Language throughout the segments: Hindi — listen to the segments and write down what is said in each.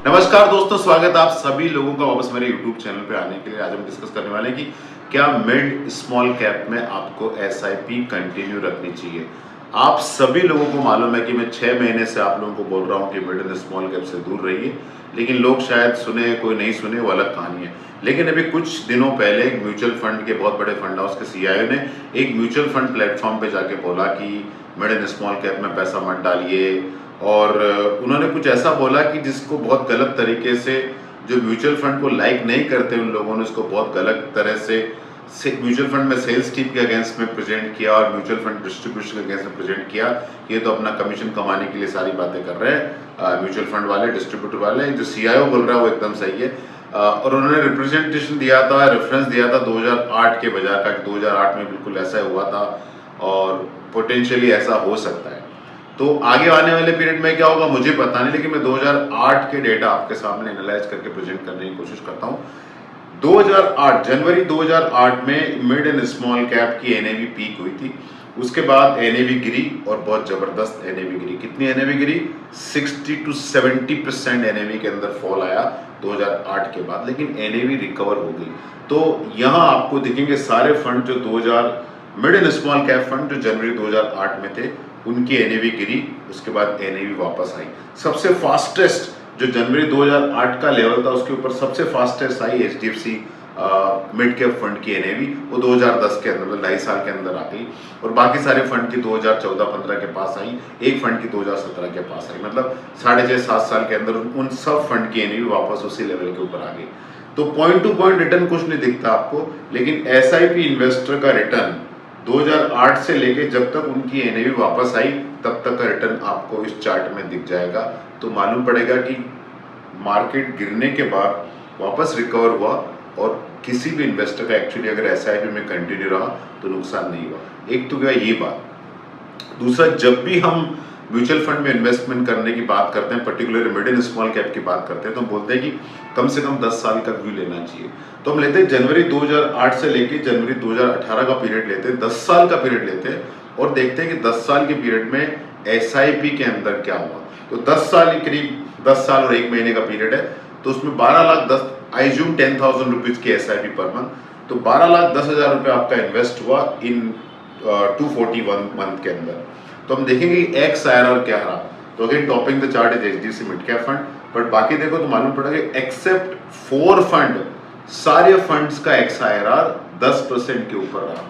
नमस्कार दोस्तों, स्वागत है आप सभी लोगों का वापस मेरे YouTube चैनल पे आने के लिए। आज हम डिस्कस करने वाले हैं कि क्या मिड स्मॉल कैप में आपको एसआईपी कंटिन्यू रखनी चाहिए। आप सभी लोगों को मालूम है कि मैं 6 महीने से आप लोगों को बोल रहा हूँ कि मिड एंड स्मॉल कैप से दूर रहिए, लेकिन लोग शायद सुने, कोई नहीं सुने, वो अलग कहानी है। लेकिन अभी कुछ दिनों पहले एक म्यूचुअल फंड के बहुत बड़े फंड हाउस के सीईओ ने एक म्यूचुअल फंड प्लेटफॉर्म पे जाके बोला कि मिड एंड स्मॉल कैप में पैसा मत डालिए, और उन्होंने कुछ ऐसा बोला कि जिसको बहुत गलत तरीके से, जो म्यूचुअल फंड को लाइक नहीं करते उन लोगों ने उसको बहुत गलत तरह से म्यूचुअल फंड में सेल्स टीम के अगेंस्ट में प्रेजेंट किया और म्यूचुअल फंड डिस्ट्रीब्यूशन के अगेंस्ट में प्रेजेंट किया। ये तो अपना कमीशन कमाने के लिए सारी बातें कर रहे हैं म्यूचुअल फंड वाले, डिस्ट्रीब्यूटर वाले। जो सीईओ बोल रहा है वो एकदम सही है। और उन्होंने रिप्रेजेंटेशन दिया था, रेफरेंस दिया था 2008 के बाजार का, 2008 में बिल्कुल ऐसा हुआ था और पोटेंशियली ऐसा हो सकता है। तो आगे आने वाले पीरियड में क्या होगा मुझे पता नहीं, लेकिन मैं 2008 के डेटा आपके सामने एनालाइज करके प्रेजेंट करने की कोशिश करता हूँ। 2008 जनवरी 2008 में मिड एंड स्मॉल कैप की एनएवी पीक हुई थी। उसके बाद एनएवी गिरी और बहुत जबरदस्त एनएवी गिरी। कितनी एनएवी गिरी? 60 to 70% एनएवी के अंदर फॉल आया 2008 के बाद, लेकिन एनएवी रिकवर हो गई। तो यहाँ आपको दिखेंगे सारे फंड जो 2000 mid and small cap fund जो जनवरी 2008 में थे उनकी एनएवी गिरी, उसके बाद एनएवी वापस आई। सबसे फास्टेस्ट जो जनवरी 2008 का लेवल था उसके ऊपर सबसे फास्टेस्ट आई एचडीएफसी मिड कैप फंड की एनएवी, वो 2010 के अंदर, मतलब 2.5 साल के अंदर आ गई। और बाकी सारे फंड की 2014-15 के पास आई, एक फंड की 2017 के पास आई, मतलब 6.5-7 साल के अंदर उन सब फंड की एनएवी वापस उसी लेवल के ऊपर आ गई। तो पॉइंट टू पॉइंट रिटर्न कुछ नहीं दिखता आपको, लेकिन एसआईपी इन्वेस्टर का रिटर्न 2008 से लेके जब तक उनकी एनएवी वापस आई तब तक का रिटर्न आपको इस चार्ट में दिख जाएगा। तो मालूम पड़ेगा कि मार्केट गिरने के बाद वापस रिकवर हुआ और किसी भी इन्वेस्टर का एक्चुअली अगर एसआईपी में कंटिन्यू रहा तो नुकसान नहीं हुआ। एक तो क्या ये बात। दूसरा, जब भी हम म्यूचुअल फंड में इन्वेस्टमेंट करने की बात करते हैं, particular mid and small cap की बात करते हैं, तो हम बोलते हैं कि कम से कम 10 साल का व्यू लेना चाहिए। तो हम लेते हैं जनवरी 2008 से लेके जनवरी 2018 का पीरियड लेते हैं, 10 साल का पीरियड लेते हैं और देखते हैं कि 10 साल के पीरियड में एसआईपी के अंदर क्या हुआ। तो 10 साल करीब 10 साल और 1 महीने का पीरियड है, तो उसमें 12,10,000 आई जूम 10,000 रुपीज की एसआईपी पर मंथ, तो 12,10,000 रुपये आपका इन्वेस्ट हुआ इन 241 मंथ के अंदर। तो हम देखेंगे एक्स आईआरआर क्या रहा। तो again topping the chart is HDFC mid cap fund, but बाकी देखो तो मालूम पड़ेगा एक्सेप्ट 4 फंड, सारे फंड्स का एक्स आईआरआर 10% के ऊपर रहा।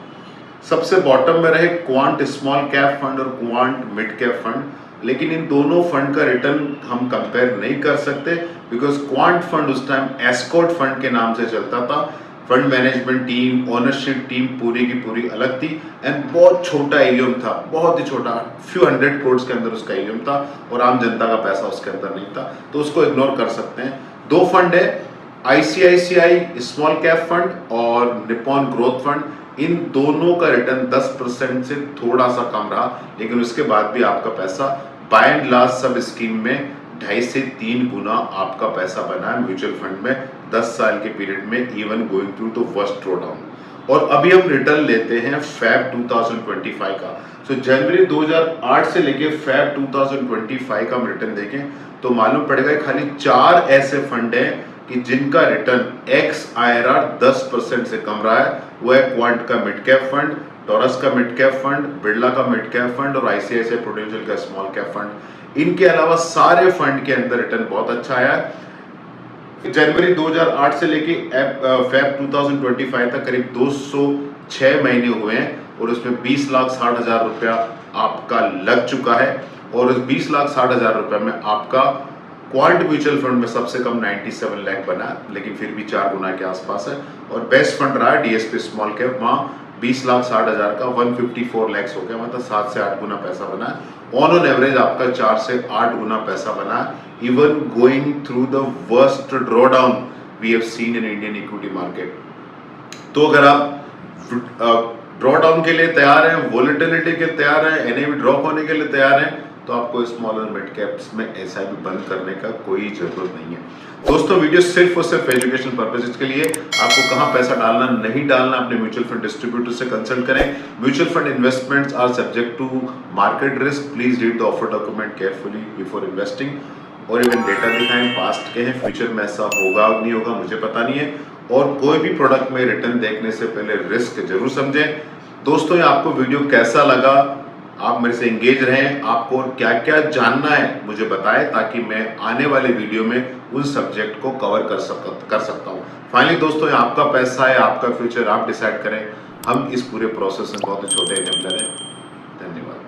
सबसे बॉटम में रहे क्वांट स्मॉल कैप फंड और क्वांट मिड कैप फंड, लेकिन इन दोनों फंड का रिटर्न हम कंपेयर नहीं कर सकते बिकॉज क्वांट फंड उस टाइम एस्कॉर्ट फंड के नाम से चलता था। Fund management team, ownership team पूरी की पूरी अलग थी एंड बहुत छोटा एलियम था, बहुत ही छोटा, फ्यू 100 करोड़ के अंदर उसका एलियम था और आम जनता का पैसा उसके अंदर नहीं था, तो उसको इग्नोर कर सकते हैं। 2 फंड है, आईसीआईसीआई स्मॉल कैप फंड और निप्पॉन ग्रोथ फंड। इन दोनों का रिटर्न 10% से थोड़ा सा कम रहा, लेकिन उसके बाद भी आपका पैसा बाय एंड लार्ज सब स्कीम में 2.5 से 3 गुना आपका पैसा बना है म्यूचुअल फंड में 10 साल के पीरियड में, even going through the worst drawdown. और अभी हम रिटर्न लेते हैं फैब 2025 का। सो जनवरी 2008 से लेके फैब 2025 का हम रिटर्न देखें तो मालूम पड़ेगा खाली 4 ऐसे फंड हैं कि जिनका रिटर्न एक्स आईआरआर 10% से कम रहा है। वो है क्वांट का मिड कैप फंड, टोरस का मिड कैप फंड, बिरला का मिड कैप फंड और आईसीआईसीआई प्रूडेंशियल का स्मॉल कैप फंड। इनके अलावा सारे फंड के अंदर रिटर्न बहुत अच्छा आया है। जनवरी 2008 से लेके फेब 2025 तक करीब 206 महीने हुए हैं और उसमें 20,60,000 रुपया आपका लग चुका है और उस 20,60,000 रुपये में आपका क्वांट म्यूचुअल फंड में सबसे कम 97 लाख बना, लेकिन फिर भी 4 गुना के आसपास है। और बेस्ट फंड रहा है डीएसपी स्मॉल कैप, वहाँ 20,60,000 का 154 लैक्स हो गया, मतलब 7 से 8 गुना पैसा बना है। ऑन एवरेज आपका 4 से 8 गुना पैसा बना है, even going through the worst drawdown we have seen in Indian equity market. तो अगर आप ड्रॉडाउन के लिए तैयार हैं, वोलेटिलिटी के तैयार हैं, एनएवी ड्रॉप होने के लिए तैयार हैं, तो आपको स्मॉल और मिड कैप्स में एसआईपी बंद करने का कोई जरूरत नहीं है। दोस्तों, वीडियो सिर्फ और सिर्फ एजुकेशन पर्पसेज के लिए। आपको कहां पैसा डालना नहीं डालना अपने म्यूचुअल फंड डिस्ट्रीब्यूटर से कंसल्ट करें। Mutual fund investments are subject to market risk. Please read the offer document carefully before investing. और इवन डेटा दिखाएं, पास्ट के हैं, फ्यूचर में ऐसा होगा नहीं होगा मुझे पता नहीं है। और कोई भी प्रोडक्ट में रिटर्न देखने से पहले रिस्क जरूर समझें। दोस्तों ये आपको वीडियो कैसा लगा, आप मेरे से एंगेज रहें, आपको क्या क्या जानना है मुझे बताएं ताकि मैं आने वाले वीडियो में उन सब्जेक्ट को कवर कर सकता हूं। फाइनली दोस्तों ये आपका पैसा है, आपका फ्यूचर, आप डिसाइड करें। हम इस पूरे प्रोसेस में बहुत छोटे एनेबलर हैं। धन्यवाद।